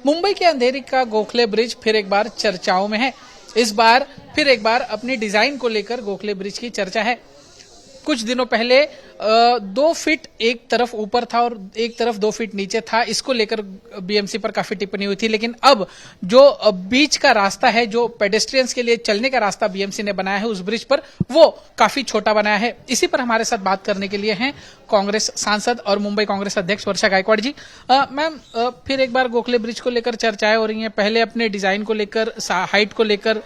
मुंबई के अंधेरी का गोखले ब्रिज फिर एक बार चर्चाओं में है। इस बार फिर एक बार अपनी डिजाइन को लेकर गोखले ब्रिज की चर्चा है। कुछ दिनों पहले 2 फीट एक तरफ ऊपर था और एक तरफ 2 फीट नीचे था। इसको लेकर बीएमसी पर काफी टिप्पणी हुई थी, लेकिन अब जो बीच का रास्ता है, जो पेडेस्ट्रियंस के लिए चलने का रास्ता बीएमसी ने बनाया है उस ब्रिज पर, वो काफी छोटा बनाया है। इसी पर हमारे साथ बात करने के लिए हैं कांग्रेस सांसद और मुंबई कांग्रेस अध्यक्ष वर्षा गायकवाड़ जी। मैम, फिर एक बार गोखले ब्रिज को लेकर चर्चाएं हो रही हैं। पहले अपने डिजाइन को लेकर, हाइट को लेकर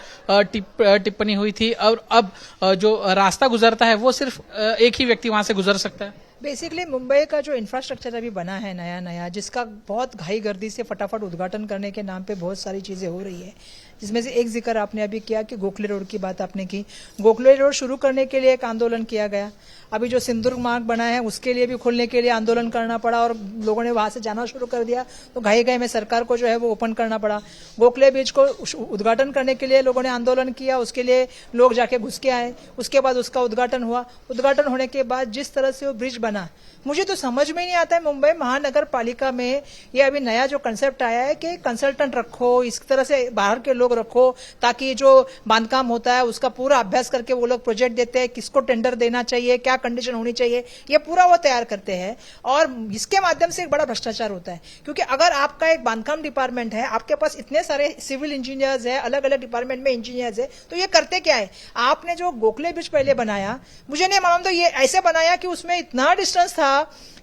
टिप्पणी हुई थी, और अब जो रास्ता गुजरता है वो सिर्फ एक ही व्यक्ति वहां से गुजर सकता है। बेसिकली मुंबई का जो इंफ्रास्ट्रक्चर अभी बना है नया, जिसका बहुत घाई गर्दी से फटाफट उद्घाटन करने के नाम पे बहुत सारी चीजें हो रही है, जिसमें से एक जिक्र आपने अभी किया कि गोखले रोड की बात आपने की। गोखले रोड शुरू करने के लिए एक आंदोलन किया गया। अभी जो सिंदूर मार्ग बना है उसके लिए भी खोलने के लिए आंदोलन करना पड़ा और लोगों ने वहां से जाना शुरू कर दिया, तो घाई में सरकार को जो है वो ओपन करना पड़ा। गोखले ब्रिज को उद्घाटन करने के लिए लोगों ने आंदोलन किया, उसके लिए लोग जाके घुस के आए, उसके बाद उसका उद्घाटन हुआ। उद्घाटन होने के बाद जिस तरह से वो ब्रिज बना, मुझे तो समझ में नहीं आता है। मुंबई महानगर पालिका में ये अभी नया जो कंसेप्ट आया है कि कंसल्टेंट रखो, इस तरह से बाहर के लोग रखो, ताकि जो बांधकाम होता है उसका पूरा अभ्यास करके वो लोग प्रोजेक्ट देते हैं, किसको टेंडर देना चाहिए, क्या कंडीशन होनी चाहिए, ये पूरा वो तैयार करते हैं। और इसके माध्यम से एक बड़ा भ्रष्टाचार होता है, क्योंकि अगर आपका एक बांधकाम डिपार्टमेंट है, आपके पास इतने सारे सिविल इंजीनियर्स है, अलग अलग डिपार्टमेंट में इंजीनियर्स है, तो ये करते क्या है? आपने जो गोखले ब्रिज पहले बनाया, मुझे नहीं मालूम, तो ये ऐसे बनाया कि उसमें इतना डिस्टेंस था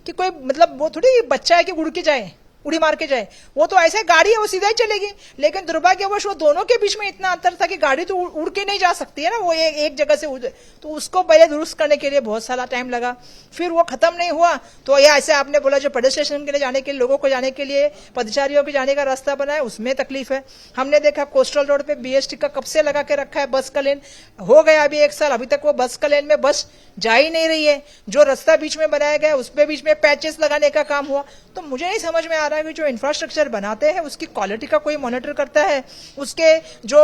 कि कोई, मतलब वो थोड़ी बच्चा है कि उड़ी मार के जाए, वो तो ऐसे गाड़ी है वो सीधा ही चलेगी। लेकिन दुर्भाग्यवश वो दोनों के बीच में इतना अंतर था कि गाड़ी तो उड़ के नहीं जा सकती है ना, वो एक जगह से तो उसको पहले दुरुस्त करने के लिए बहुत सारा टाइम लगा। फिर वो खत्म नहीं हुआ, तो ये ऐसे आपने बोला जो पेडेस्ट्रियन के लिए जाने के लिए, लोगों को जाने के लिए, पदचारियों के जाने का रास्ता बना है, उसमें तकलीफ है। हमने देखा कोस्टल रोड पे बीएसटी का कब से लगा के रखा है, बस का लेन हो गया अभी 1 साल, अभी तक वो बस का लेन में बस जा ही नहीं रही है। जो रास्ता बीच में बनाया गया उसपे बीच में पैचेस लगाने का काम हुआ। तो मुझे नहीं समझ में आ रहा है कि जो इंफ्रास्ट्रक्चर बनाते हैं उसकी क्वालिटी का कोई मॉनिटर करता है, उसके जो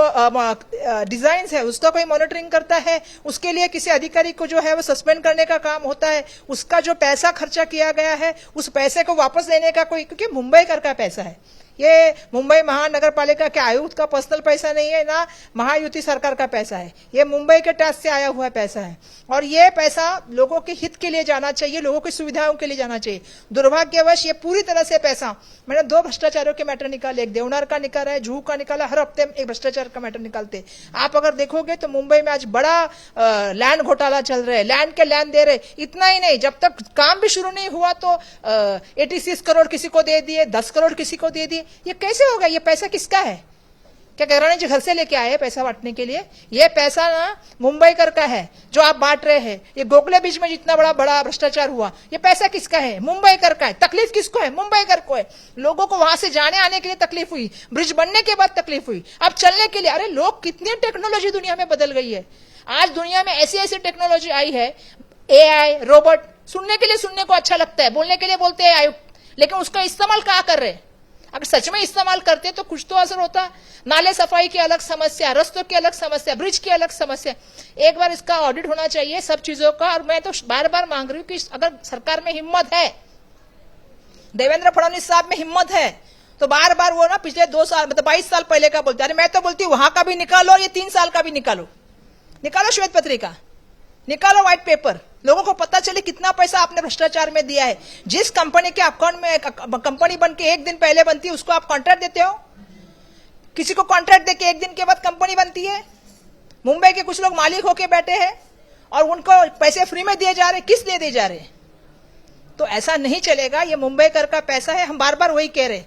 डिजाइन है उसका कोई मॉनिटरिंग करता है, उसके लिए किसी अधिकारी को जो है वो सस्पेंड करने का काम होता है, उसका जो पैसा खर्चा किया गया है उस पैसे को वापस लेने का कोई, क्योंकि मुंबई कर का पैसा है, ये मुंबई महानगर पालिका के आयुक्त का पर्सनल पैसा नहीं है, ना महायुति सरकार का पैसा है, ये मुंबई के टैक्स से आया हुआ पैसा है। और ये पैसा लोगों के हित के लिए जाना चाहिए, लोगों की सुविधाओं के लिए जाना चाहिए। दुर्भाग्यवश ये पूरी तरह से पैसा, मैंने 2 भ्रष्टाचारों के मैटर निकाले, एक देवनार का निकाला है, जुहू का निकाला, हर हफ्ते एक भ्रष्टाचार का मैटर निकालते। आप अगर देखोगे तो मुंबई में आज बड़ा लैंड घोटाला चल रहा है, लैंड के लैंड दे रहे। इतना ही नहीं, जब तक काम भी शुरू नहीं हुआ तो 86 करोड़ किसी को दे दिए, 10 करोड़ किसी को दे दिए। ये कैसे होगा? ये पैसा किसका है? क्या गहरानी जी घर से लेके आए पैसा बांटने के लिए? ये पैसा ना मुंबई कर का है जो आप बांट रहे हैं। ये गोखले ब्रिज में जितना बड़ा भ्रष्टाचार हुआ, ये पैसा किसका है? मुंबई कर का है। तकलीफ किसको है? मुंबई कर को है। लोगों को वहां से जाने आने के लिए तकलीफ हुई, ब्रिज बनने के बाद तकलीफ हुई, अब चलने के लिए। अरे लोग, कितनी टेक्नोलॉजी दुनिया में बदल गई है। आज दुनिया में ऐसी ऐसी टेक्नोलॉजी आई है, AI, रोबोट। सुनने को अच्छा लगता है, बोलने के लिए बोलते हैं आयुक्त, लेकिन उसका इस्तेमाल कहाँ कर रहे? अगर सच में इस्तेमाल करते तो कुछ तो असर होता। नाले सफाई की अलग समस्या, रस्तों की अलग समस्या, ब्रिज की अलग समस्या। एक बार इसका ऑडिट होना चाहिए सब चीजों का। और मैं तो बार बार मांग रही हूँ कि अगर सरकार में हिम्मत है, देवेंद्र फडणवीस साहब में हिम्मत है, तो बार बार वो ना पिछले 2 साल, मतलब 22 साल पहले का बोलते। अरे मैं तो बोलती हूँ वहां का भी निकालो, ये 3 साल का भी निकालो श्वेत पत्रिका, निकालो व्हाइट पेपर, लोगों को पता चले कितना पैसा आपने भ्रष्टाचार में दिया है। जिस कंपनी के अकाउंट में, कंपनी बन के 1 दिन पहले बनती है, उसको आप कॉन्ट्रैक्ट देते हो। किसी को कॉन्ट्रैक्ट देके 1 दिन के बाद कंपनी बनती है। मुंबई के कुछ लोग मालिक होके बैठे हैं और उनको पैसे फ्री में दिए जा रहे, किस लिए दिए जा रहे? तो ऐसा नहीं चलेगा। ये मुंबई कर का पैसा है, हम बार बार वही कह रहे।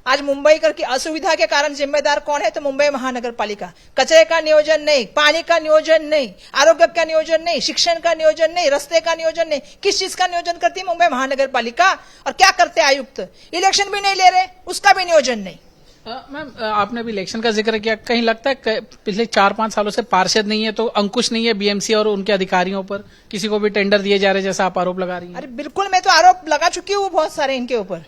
आज मुंबई कर की असुविधा के कारण जिम्मेदार कौन है? तो मुंबई महानगर पालिका। कचरे का नियोजन नहीं, पानी का नियोजन नहीं, आरोग्य का नियोजन नहीं, शिक्षण का नियोजन नहीं, रास्ते का नियोजन नहीं, किस चीज का नियोजन करती है मुंबई महानगर पालिका? और क्या करते हैं आयुक्त? इलेक्शन भी नहीं ले रहे, उसका भी नियोजन नहीं। मैम, आपने भी इलेक्शन का जिक्र किया, कहीं लगता है पिछले 4-5 सालों से पार्षद नहीं है तो अंकुश नहीं है बीएमसी और उनके अधिकारियों पर? किसी को भी टेंडर दिए जा रहे जैसा आप आरोप लगा रही हैं? अरे बिल्कुल, मैं तो आरोप लगा चुकी हूँ बहुत सारे इनके ऊपर,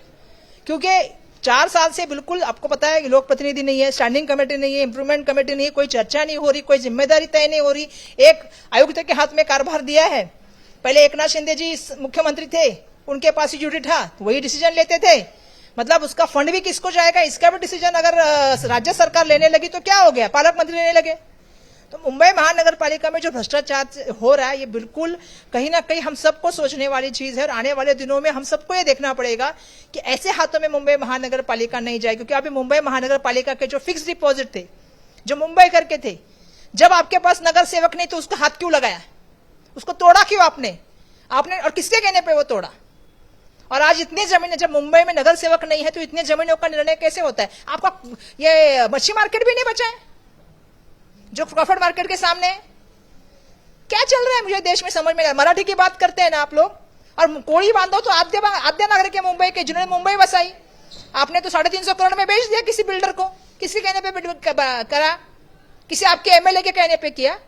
क्योंकि 4 साल से बिल्कुल आपको पता है कि लोक प्रतिनिधि नहीं है, स्टैंडिंग कमेटी नहीं है, इंप्रूवमेंट कमेटी नहीं है, कोई चर्चा नहीं हो रही, कोई जिम्मेदारी तय नहीं हो रही। एक आयुक्त के हाथ में कारभार दिया है। पहले एकनाथ शिंदे जी मुख्यमंत्री थे, उनके पास ही ड्यूटी था, वही डिसीजन लेते थे। मतलब उसका फंड भी किसको जाएगा, इसका भी डिसीजन अगर राज्य सरकार लेने लगी तो क्या हो गया, पालक मंत्री लेने लगे। तो मुंबई महानगर पालिका में जो भ्रष्टाचार हो रहा है ये बिल्कुल कहीं ना कहीं हम सबको सोचने वाली चीज है, और आने वाले दिनों में हम सबको ये देखना पड़ेगा कि ऐसे हाथों में मुंबई महानगर पालिका नहीं जाए। क्योंकि अभी मुंबई महानगर पालिका के जो फिक्स डिपॉजिट थे, जो मुंबई करके थे, जब आपके पास नगर सेवक नहीं तो उसका हाथ क्यों लगाया, उसको तोड़ा क्यों आपने और किसके कहने पे वो तोड़ा। और आज इतनी जमीन, जब मुंबई में नगर सेवक नहीं है तो इतनी जमीनों का निर्णय कैसे होता है। आपका ये मच्छी मार्केट भी नहीं बचा है जो प्रॉफिट मार्केट के सामने है। क्या चल रहा है मुझे देश में समझ में नहीं। मराठी की बात करते हैं ना आप लोग, और कोड़ी बांधो तो आद्य नागरिक है मुंबई के, जिन्होंने मुंबई बसाई, आपने तो 350 करोड़ में बेच दिया किसी बिल्डर को। किसी कहने पे करा, किसी आपके एमएलए के कहने पे किया।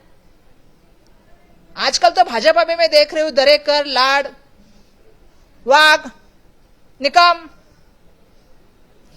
आजकल तो भाजपा में मैं देख रही हूं दरेकर, लाड, वाघ, निकम,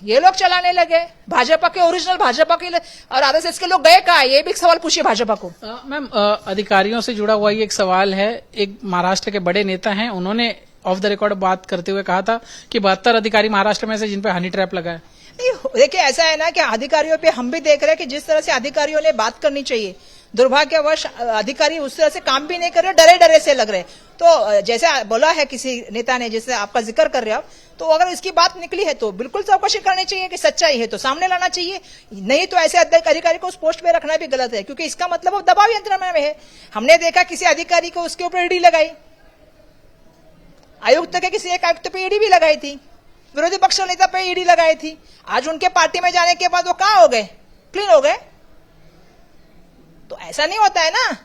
ये लोग चलाने लगे भाजपा के, ओरिजिनल भाजपा के। और आरएसएस के लोग गए कहाँ, ये भी एक सवाल पूछिए भाजपा को। मैम, अधिकारियों से जुड़ा हुआ ये एक सवाल है। एक महाराष्ट्र के बड़े नेता हैं, उन्होंने ऑफ द रिकॉर्ड बात करते हुए कहा था कि 72 अधिकारी महाराष्ट्र में से जिन पे हनी ट्रैप लगा है। नहीं, देखिए ऐसा है ना कि अधिकारियों पे हम भी देख रहे हैं कि जिस तरह से अधिकारियों ने बात करनी चाहिए, दुर्भाग्यवश अधिकारी उस तरह से काम भी नहीं कर रहे, डरे डरे से लग रहे। तो जैसे बोला है किसी नेता ने, जैसे आपका जिक्र कर रहे हो, तो अगर इसकी बात निकली है तो बिल्कुल चौकसी करनी चाहिए कि सच्चाई है तो सामने लाना चाहिए, नहीं तो ऐसे अधिकारी को उस पोस्ट पे रखना भी गलत है। क्योंकि इसका मतलब वो दबाव यंत्रणा में है। हमने देखा किसी अधिकारी को उसके ऊपर ईडी लगाई, आयुक्त के किसी एक आयुक्त पे ईडी भी लगाई थी, विरोधी पक्ष नेता पे ईडी लगाई थी। आज उनके पार्टी में जाने के बाद वो कहां हो गए, क्लीन हो गए। तो ऐसा नहीं होता है ना।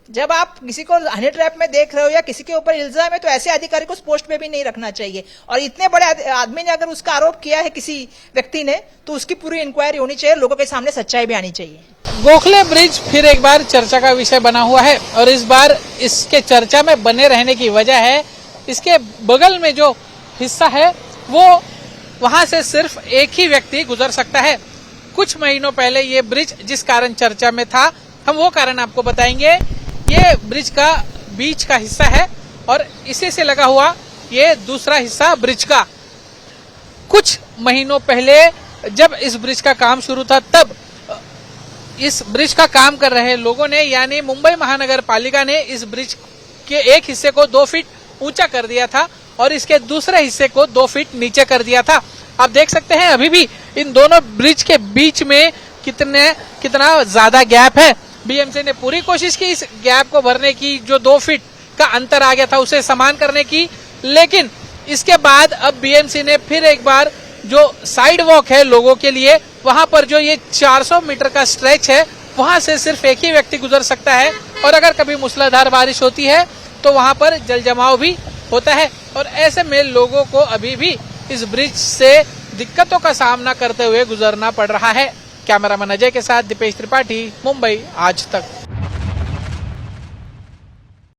जब आप किसी को हनी ट्रैप में देख रहे हो या किसी के ऊपर इल्जाम है तो ऐसे अधिकारी को उस पोस्ट पे भी नहीं रखना चाहिए। और इतने बड़े आदमी ने अगर उसका आरोप किया है किसी व्यक्ति ने, तो उसकी पूरी इंक्वायरी होनी चाहिए, लोगों के सामने सच्चाई भी आनी चाहिए। गोखले ब्रिज फिर एक बार चर्चा का विषय बना हुआ है, और इस बार इसके चर्चा में बने रहने की वजह है इसके बगल में जो हिस्सा है वो वहां से सिर्फ एक ही व्यक्ति गुजर सकता है। कुछ महीनों पहले ये ब्रिज जिस कारण चर्चा में था, हम वो कारण आपको बताएंगे। ये ब्रिज का बीच का हिस्सा है और इसी से लगा हुआ ये दूसरा हिस्सा ब्रिज का। कुछ महीनों पहले जब इस ब्रिज का काम शुरू था, तब इस ब्रिज का काम कर रहे लोगों ने, यानी मुंबई महानगर पालिका ने, इस ब्रिज के एक हिस्से को 2 फीट ऊंचा कर दिया था और इसके दूसरे हिस्से को 2 फीट नीचे कर दिया था। आप देख सकते हैं अभी भी इन दोनों ब्रिज के बीच में कितना ज्यादा गैप है। बीएमसी ने पूरी कोशिश की इस गैप को भरने की, जो 2 फीट का अंतर आ गया था उसे समान करने की, लेकिन इसके बाद अब बीएमसी ने फिर एक बार जो साइड वॉक है लोगों के लिए, वहां पर जो ये 400 मीटर का स्ट्रेच है, वहां से सिर्फ एक ही व्यक्ति गुजर सकता है। और अगर कभी मूसलाधार बारिश होती है तो वहां पर जल जमाव भी होता है, और ऐसे में लोगों को अभी भी इस ब्रिज से दिक्कतों का सामना करते हुए गुजरना पड़ रहा है। कैमरामैन अजय के साथ दीपेश त्रिपाठी, मुंबई आज तक।